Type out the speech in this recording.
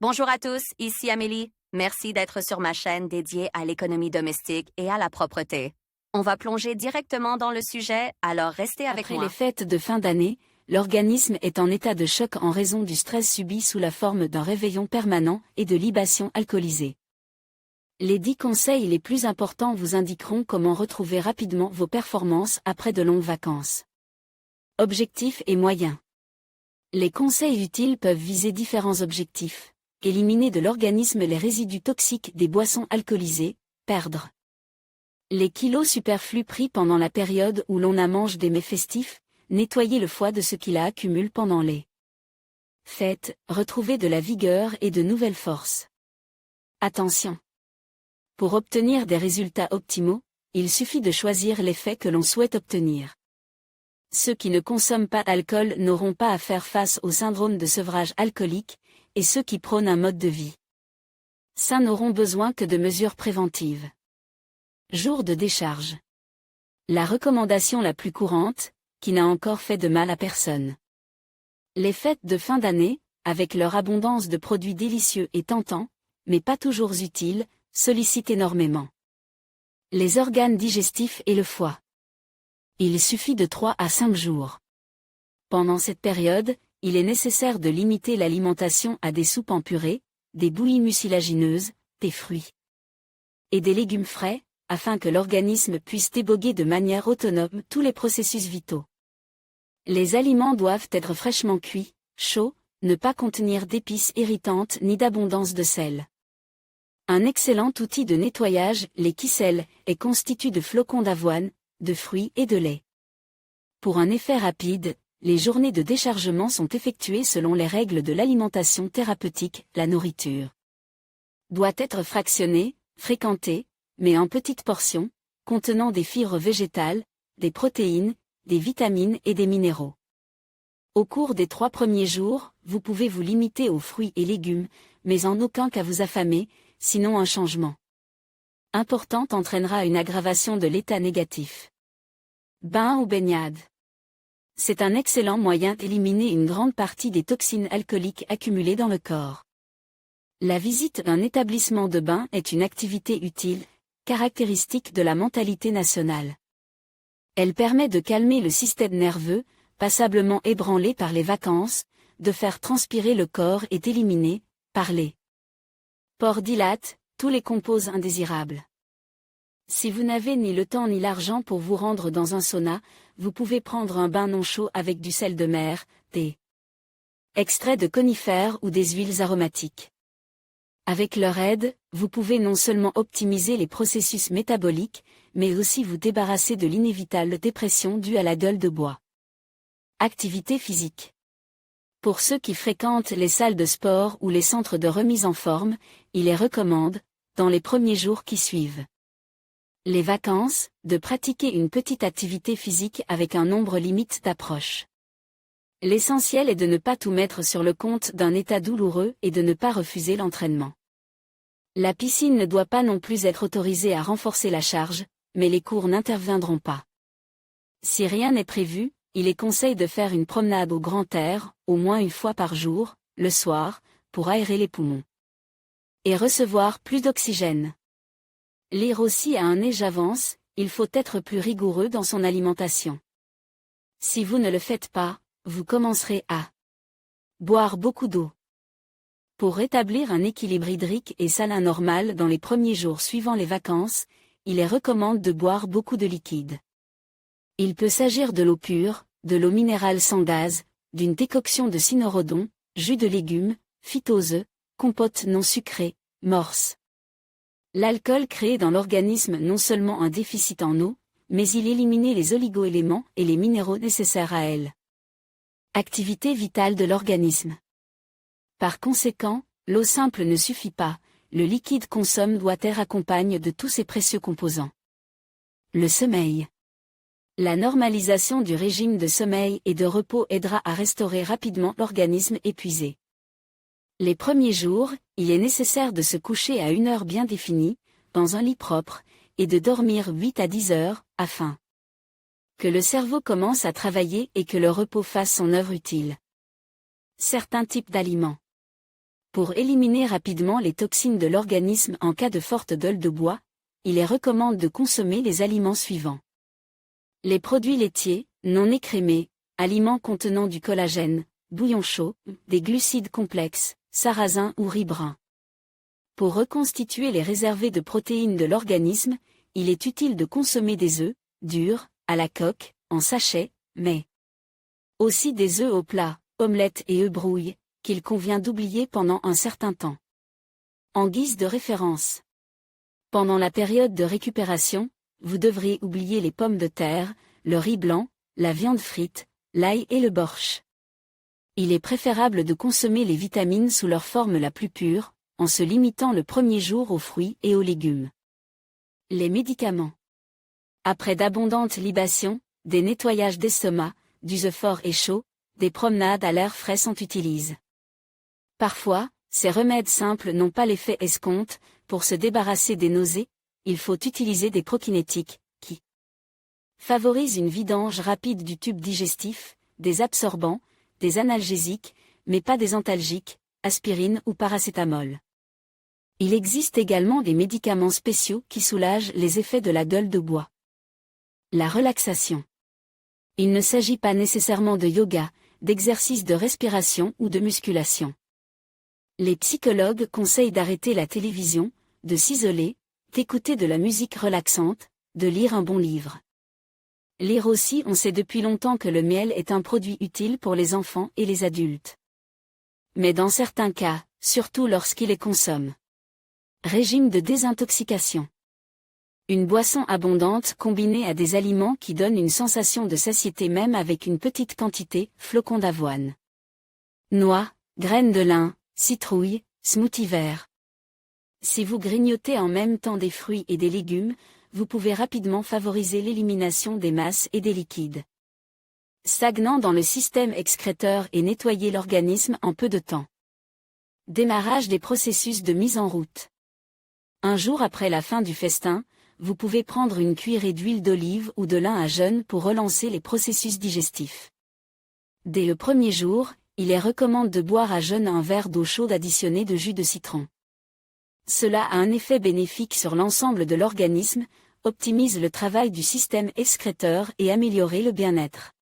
Bonjour à tous, ici Amélie. Merci d'être sur ma chaîne dédiée à l'économie domestique et à la propreté. On va plonger directement dans le sujet, alors restez avec Après moi. les fêtes de fin d'année, l'organisme est en état de choc en raison du stress subi sous la forme d'un réveillon permanent et de libations alcoolisées. Les 10 conseils les plus importants vous indiqueront comment retrouver rapidement vos performances après de longues vacances. Objectifs et moyens. Les conseils utiles peuvent viser différents objectifs. Éliminer de l'organisme les résidus toxiques des boissons alcoolisées, perdre les kilos superflus pris pendant la période où l'on a mangé des mets festifs, nettoyer le foie de ce qu'il a accumulé pendant les fêtes, retrouver de la vigueur et de nouvelles forces. Attention! Pour obtenir des résultats optimaux, il suffit de choisir l'effet que l'on souhaite obtenir. Ceux qui ne consomment pas d'alcool n'auront pas à faire face au syndrome de sevrage alcoolique, et ceux qui prônent un mode de vie sain n'auront besoin que de mesures préventives. Jour de décharge. La recommandation la plus courante, qui n'a encore fait de mal à personne. Les fêtes de fin d'année, avec leur abondance de produits délicieux et tentants, mais pas toujours utiles, sollicitent énormément les organes digestifs et le foie. Il suffit de 3 à 5 jours. Pendant cette période, il est nécessaire de limiter l'alimentation à des soupes en purée, des bouillies mucilagineuses, des fruits et des légumes frais, afin que l'organisme puisse éboguer de manière autonome tous les processus vitaux. Les aliments doivent être fraîchement cuits, chauds, ne pas contenir d'épices irritantes ni d'abondance de sel. Un excellent outil de nettoyage, les ficelles, est constitué de flocons d'avoine, de fruits et de lait. Pour un effet rapide, les journées de déchargement sont effectuées selon les règles de l'alimentation thérapeutique. La nourriture doit être fractionnée, fréquentée, mais en petites portions, contenant des fibres végétales, des protéines, des vitamines et des minéraux. Au cours des 3 premiers jours, vous pouvez vous limiter aux fruits et légumes, mais en aucun cas vous affamer, sinon un changement important entraînera une aggravation de l'état négatif. Bain ou baignade. C'est un excellent moyen d'éliminer une grande partie des toxines alcooliques accumulées dans le corps. La visite d'un établissement de bain est une activité utile, caractéristique de la mentalité nationale. Elle permet de calmer le système nerveux, passablement ébranlé par les vacances, de faire transpirer le corps et d'éliminer, par les pores dilatés, tous les composés indésirables. Si vous n'avez ni le temps ni l'argent pour vous rendre dans un sauna, vous pouvez prendre un bain non chaud avec du sel de mer, des extraits de conifères ou des huiles aromatiques. Avec leur aide, vous pouvez non seulement optimiser les processus métaboliques, mais aussi vous débarrasser de l'inévitable dépression due à la gueule de bois. Activité physique. Pour ceux qui fréquentent les salles de sport ou les centres de remise en forme, il est recommandé, dans les premiers jours qui suivent les vacances, de pratiquer une petite activité physique avec un nombre limite d'approches. L'essentiel est de ne pas tout mettre sur le compte d'un état douloureux et de ne pas refuser l'entraînement. La piscine ne doit pas non plus être autorisée à renforcer la charge, mais les cours n'interviendront pas. Si rien n'est prévu, il est conseil de faire une promenade au grand air, au moins une fois par jour, le soir, pour aérer les poumons et recevoir plus d'oxygène. Lire aussi à un nez j'avance, il faut être plus rigoureux dans son alimentation. Si vous ne le faites pas, vous commencerez à boire beaucoup d'eau. Pour rétablir un équilibre hydrique et salin normal dans les premiers jours suivant les vacances, il est recommandé de boire beaucoup de liquide. Il peut s'agir de l'eau pure, de l'eau minérale sans gaz, d'une décoction de cynorrhodon, jus de légumes, phytose, compote non sucrée, morse. L'alcool crée dans l'organisme non seulement un déficit en eau, mais il élimine les oligo-éléments et les minéraux nécessaires à elle. Activité vitale de l'organisme. Par conséquent, l'eau simple ne suffit pas, le liquide consommé doit être accompagné de tous ses précieux composants. Le sommeil. La normalisation du régime de sommeil et de repos aidera à restaurer rapidement l'organisme épuisé. Les premiers jours, il est nécessaire de se coucher à une heure bien définie, dans un lit propre, et de dormir 8 à 10 heures, afin que le cerveau commence à travailler et que le repos fasse son œuvre utile. Certains types d'aliments. Pour éliminer rapidement les toxines de l'organisme en cas de forte gueule de bois, il est recommandé de consommer les aliments suivants. Les produits laitiers, non écrémés, aliments contenant du collagène, bouillon chaud, des glucides complexes, sarrasin ou riz brun. Pour reconstituer les réserves de protéines de l'organisme, il est utile de consommer des œufs, durs, à la coque, en sachet, mais aussi des œufs au plat, omelettes et œufs brouilles, qu'il convient d'oublier pendant un certain temps. En guise de référence. Pendant la période de récupération, vous devriez oublier les pommes de terre, le riz blanc, la viande frite, l'ail et le borsch. Il est préférable de consommer les vitamines sous leur forme la plus pure, en se limitant le premier jour aux fruits et aux légumes. Les médicaments. Après d'abondantes libations, des nettoyages d'estomac, d'use fort et chaud, des promenades à l'air frais sont utilisées. Parfois, ces remèdes simples n'ont pas l'effet escompte. Pour se débarrasser des nausées, il faut utiliser des prokinétiques, qui favorisent une vidange rapide du tube digestif, des absorbants, des analgésiques, mais pas des antalgiques, aspirine ou paracétamol. Il existe également des médicaments spéciaux qui soulagent les effets de la gueule de bois. La relaxation. Il ne s'agit pas nécessairement de yoga, d'exercice de respiration ou de musculation. Les psychologues conseillent d'arrêter la télévision, de s'isoler, d'écouter de la musique relaxante, de lire un bon livre. Lire aussi, on sait depuis longtemps que le miel est un produit utile pour les enfants et les adultes. Mais dans certains cas, surtout lorsqu'ils les consomment. Régime de désintoxication. Une boisson abondante combinée à des aliments qui donnent une sensation de satiété même avec une petite quantité, flocons d'avoine, noix, graines de lin, citrouille, smoothie vert. Si vous grignotez en même temps des fruits et des légumes, vous pouvez rapidement favoriser l'élimination des masses et des liquides stagnants dans le système excréteur et nettoyer l'organisme en peu de temps. Démarrage des processus de mise en route. Un jour après la fin du festin, vous pouvez prendre une cuillerée d'huile d'olive ou de lin à jeûne pour relancer les processus digestifs. Dès le premier jour, il est recommandé de boire à jeûne un verre d'eau chaude additionnée de jus de citron. Cela a un effet bénéfique sur l'ensemble de l'organisme, optimise le travail du système excréteur et améliore le bien-être.